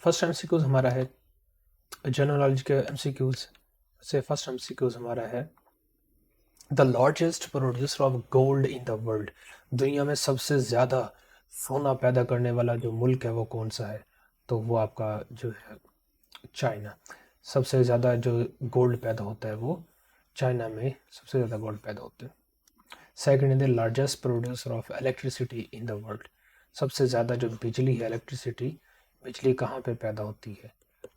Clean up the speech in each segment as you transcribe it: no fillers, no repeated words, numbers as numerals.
First MCQs हमारा है general knowledge के एमसीक्यूज से। फर्स्ट एमसीक्यूज हमारा है the largest producer of gold in the world. दुनिया में सबसे ज़्यादा सोना पैदा करने वाला जो मुल्क है वो कौन सा है? तो वो आपका जो है चाइना। सबसे ज़्यादा जो गोल्ड पैदा होता है वो चाइना में सबसे ज़्यादा गोल्ड पैदा होता है। सेकंड है the largest producer of electricity in the world. सबसे ज़्यादा जो बिजली है, इलेक्ट्रिसिटी, बिजली कहाँ पे पैदा होती है?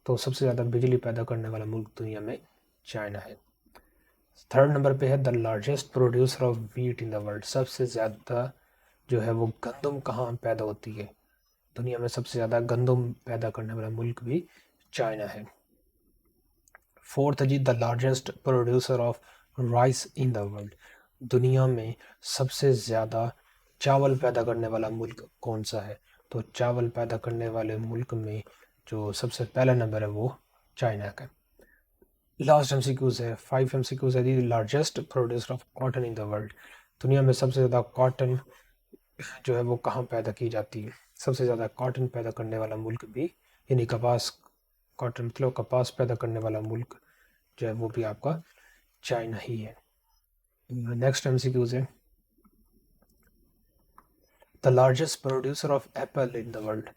तो सबसे ज़्यादा बिजली पैदा करने वाला मुल्क दुनिया में चाइना है। थर्ड नंबर पे है the largest producer of wheat in the world. सबसे ज़्यादा जो है वो गंदम कहाँ पैदा होती है? दुनिया में सबसे ज़्यादा गंदम पैदा करने वाला मुल्क भी चाइना है। फोर्थ है जी the largest producer of rice in the world. दुनिया में सबसे ज़्यादा चावल पैदा करने वाला मुल्क कौन सा है? तो चावल पैदा करने वाले मुल्क में जो सबसे पहला नंबर है वो चाइना का। लास्ट एमसीक्यूज है, 5 एमसीक्यूज है दी largest producer of cotton in the world. दुनिया में सबसे ज़्यादा कॉटन जो है वो कहाँ पैदा की जाती है? सबसे ज़्यादा कॉटन पैदा करने वाला मुल्क भी, यानी कपास, कॉटन मतलब कपास पैदा करने वाला मुल्क जो है वो भी आपका चाइना ही है। नेक्स्ट एमसीक्यूज है the largest producer of apple in the world.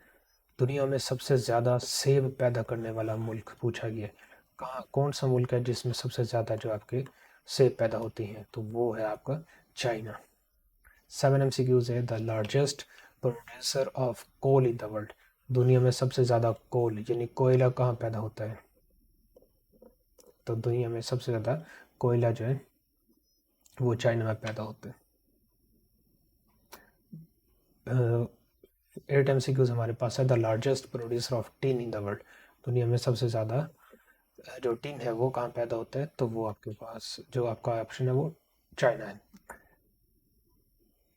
दुनिया में सबसे ज़्यादा सेब पैदा करने वाला मुल्क पूछा गया है। कहाँ, कौन सा मुल्क है जिसमें सबसे ज़्यादा जो आपके सेब पैदा होती हैं? तो वो है आपका चाइना। 7 एमसीक्यूज है the largest producer of coal in the world. दुनिया में सबसे ज़्यादा कोल यानी कोयला कहाँ पैदा होता है? तो दुनिया में सबसे ज़्यादा कोयला जो है वो चाइना में पैदा होता है। 8 एमसीक्यूज हमारे पास है the largest producer of tin in the world. दुनिया में सबसे ज़्यादा जो टिन है वो कहाँ पैदा होता है? तो वो आपके पास जो आपका ऑप्शन है वो चाइना है।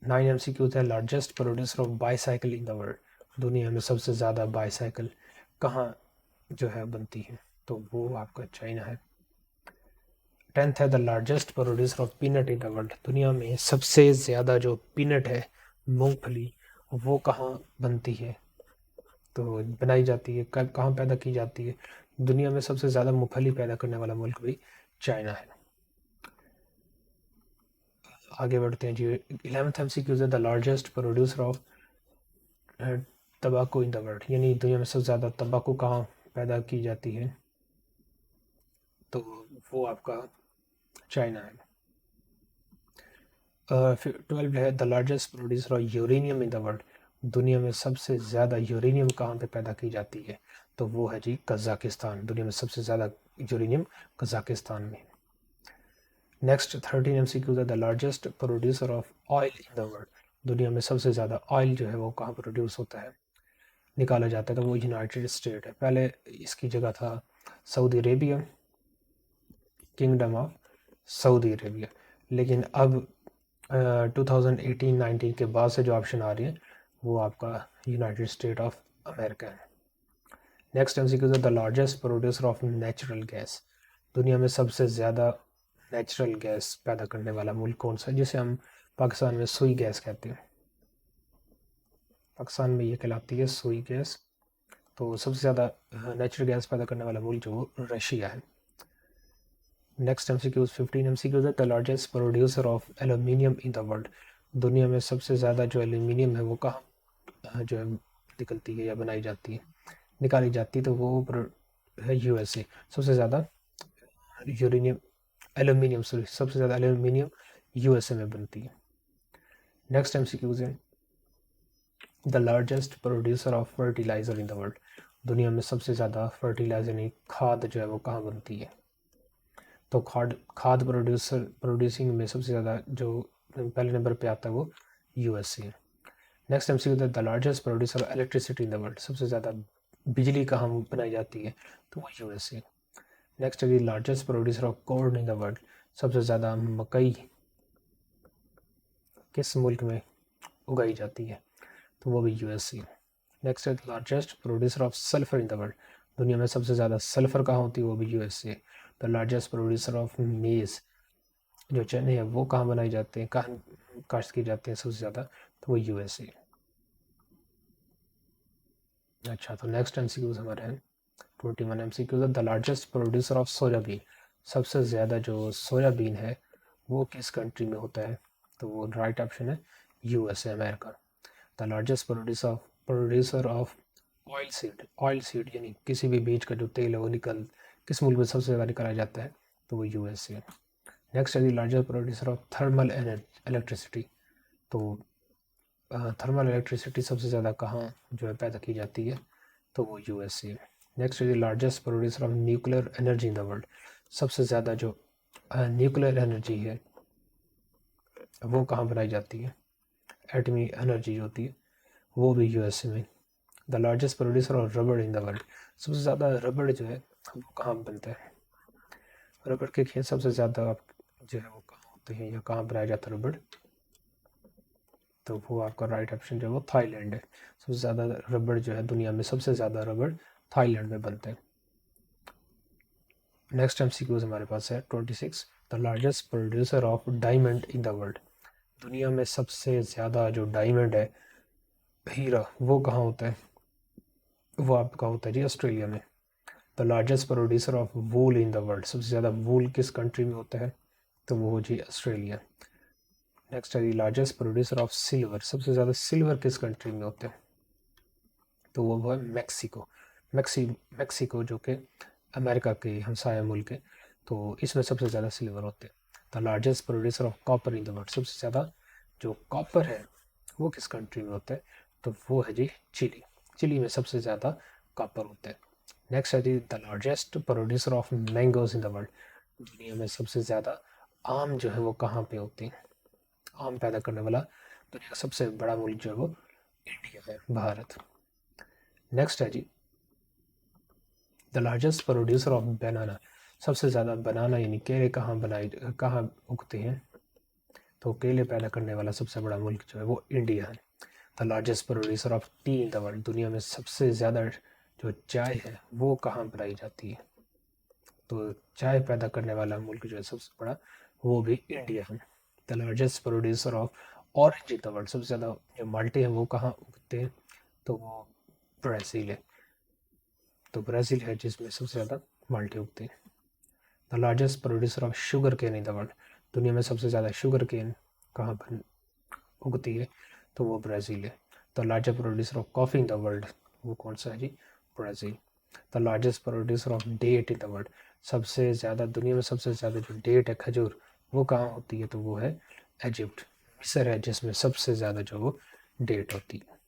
9 एमसीक्यूज है largest producer of bicycle in the world. दुनिया में सबसे ज़्यादा बाईसाइकिल कहाँ जो है बनती है? तो वो आपका चाइना है। 10th है the largest producer of peanut in the world. दुनिया में सबसे ज़्यादा जो पीनट है, मूंगफली, वो कहाँ बनती है? तो बनाई जाती है, कब कहाँ पैदा की जाती है? दुनिया में सबसे ज़्यादा मूंगफली पैदा करने वाला मुल्क भी चाइना है। आगे बढ़ते हैं जी। 11th एमसीक्यूज है द लार्जेस्ट प्रोड्यूसर ऑफ तंबाकू इन द वर्ल्ड। यानी दुनिया में सबसे ज़्यादा तंबाकू कहाँ पैदा की जाती है? तो वो आपका चाइना है। 12 है the largest producer of uranium in the world. दुनिया में सबसे ज़्यादा यूरेनियम कहाँ पे पैदा की जाती है? तो वो है जी कज़ाकिस्तान। दुनिया में सबसे ज़्यादा यूरेनियम कज़ाकिस्तान में। नेक्स्ट 13 एमसीक्यूज है the largest producer of oil in the world. दुनिया में सबसे ज़्यादा ऑयल जो है वो कहाँ प्रोड्यूस होता है, निकाला जाता है? तो वो यूनाइटेड स्टेट है। पहले इसकी जगह था Saudi Arabia, kingdom of Saudi Arabia, लेकिन अब 2018-19 के बाद से जो ऑप्शन आ रही है वो आपका यूनाइटेड स्टेट ऑफ अमेरिका है। Next MCQ the largest producer of natural gas. दुनिया में सबसे ज़्यादा नेचुरल गैस पैदा करने वाला मुल्क कौन सा है, जिसे हम पाकिस्तान में सुई गैस कहते हैं? पाकिस्तान में ये कहलाती है सुई गैस। तो सबसे ज़्यादा नेचुरल गैस पैदा करने वाला मुल्क जो रशिया है। नेक्स्ट एमसीक्यूज 15 एमसीक्यूज है the largest producer of aluminium in the world. दुनिया में सबसे ज़्यादा जो एल्यूमिनियम है वो कहाँ जो है निकलती है या बनाई जाती है, निकाली जाती है? तो वो है यूएसए। सबसे ज़्यादा यूरेनियम एल्यूमिनियम सॉरी सबसे ज़्यादा एल्यूमिनियम यूएसए में बनती है। नेक्स्ट एमसीक्यूज है the largest producer of fertiliser in the world. दुनिया में सबसे ज़्यादा फर्टिलाइज़र यानी खाद जो है वो कहाँ बनती है? तो खाद प्रोड्यूसिंग में सबसे ज़्यादा जो पहले नंबर पे आता है वो यूएसए है। Next MCQ the largest producer of electricity in the world. सबसे ज़्यादा बिजली कहाँ बनाई जाती है? तो वो यूएसए। नेक्स्ट है largest producer of corn in the world. सबसे ज़्यादा मकई किस मुल्क में उगाई जाती है? तो वो भी यूएसए। नेक्स्ट है largest producer of sulphur in the world. दुनिया में सबसे ज़्यादा सल्फर कहाँ होती है? वो भी USA. The largest producer of मेज़, जो चने हैं वो कहाँ बनाए जाते हैं, कहाँ काश्त की जाती हैं सबसे ज़्यादा? तो वो यूएसए। अच्छा, तो नेक्स्ट एमसीक्यूज हमारे हैं 21 MCQs. The largest producer of soybean, सबसे ज़्यादा जो सोयाबीन है वो किस कंट्री में होता है? तो वो राइट ऑप्शन है USA, America. The largest producer of oil seed यानी किसी भी बीज का जो तेल है वो किस मुल्क में सबसे ज़्यादा निकाला जाता है? तो वो यूएसए। नेक्स्ट है the largest producer of thermal electricity. तो थर्मल इलेक्ट्रिसिटी सबसे ज़्यादा कहाँ जो है पैदा की जाती है? तो वो USA. Next is the largest producer of nuclear energy in the world, सबसे ज़्यादा जो न्यूक्लियर एनर्जी है वो कहाँ बनाई जाती है? एटमी एनर्जी जो होती है वो भी यूएसए में। द लार्जेस्ट प्रोड्यूसर ऑफ रबड़ इन द वर्ल्ड, सबसे ज़्यादा रबड़ जो है वो कहाँ बनता है? रबड़ के खेत सबसे ज़्यादा जो है वो कहाँ होते हैं या कहाँ बनाया जाता है रबड़? तो वो आपका राइट ऑप्शन जो है वो थाईलैंड है। सबसे ज़्यादा रबड़ जो है दुनिया में, सबसे ज़्यादा रबड़ थाईलैंड में बनते हैं। नेक्स्ट एमसीक्यूज हमारे पास है 26। The largest producer of diamond in the world, दुनिया में सबसे ज़्यादा जो डायमंड है, हीरा, वो कहाँ होता है? वो आपका होता है जी ऑस्ट्रेलिया में। The largest producer of wool in the world, सबसे ज़्यादा वूल किस कंट्री में होता है? तो वो हो जी ऑस्ट्रेलिया। नेक्स्ट है the largest producer of silver, सबसे ज़्यादा सिल्वर किस कंट्री में होते हैं? तो वो है मैक्सिको। मैक्सिको जो कि अमेरिका के हमसाया मुल्क है, तो इसमें सबसे ज़्यादा सिल्वर होते हैं। The largest producer of copper in the world, सबसे ज़्यादा जो कॉपर है वो किस कंट्री में होता है? तो वो है जी चिली। चिली में सबसे ज़्यादा कॉपर होता है। नेक्स्ट है जी the largest producer of mangoes in the world, दुनिया में सबसे ज़्यादा आम जो है वो कहाँ पे होते हैं? आम पैदा करने वाला दुनिया का सबसे बड़ा मुल्क जो है वो इंडिया है, भारत। नेक्स्ट है जी the largest producer of banana, सबसे ज़्यादा बनाना यानी केले कहाँ उगते हैं? तो केले पैदा करने वाला सबसे बड़ा मुल्क जो है वो इंडिया है। The largest producer of T in the world, दुनिया में सबसे ज़्यादा जो चाय है वो कहाँ बनाई जाती है? तो चाय पैदा करने वाला मुल्क जो है सबसे बड़ा वो भी इंडिया है। The largest producer of orange in the world, सबसे ज़्यादा जो माल्टे हैं वो कहाँ उगते हैं? तो वो ब्राज़ील है। तो ब्राज़ील है जिसमें सबसे ज़्यादा माल्टे उगते हैं। The largest producer of sugar cane in the world, दुनिया में सबसे ज़्यादा शुगर केन कहाँ पर उगती है? तो वो ब्राज़ील है। The largest producer of coffee in the world, वो कौन सा है जी? Brazil. The largest producer of date in the world, सबसे ज़्यादा दुनिया में सबसे ज़्यादा जो डेट है, खजूर, वो कहाँ होती है? तो वो है इजिप्ट, मिस्र है जिसमें सबसे ज़्यादा जो वो डेट होती है।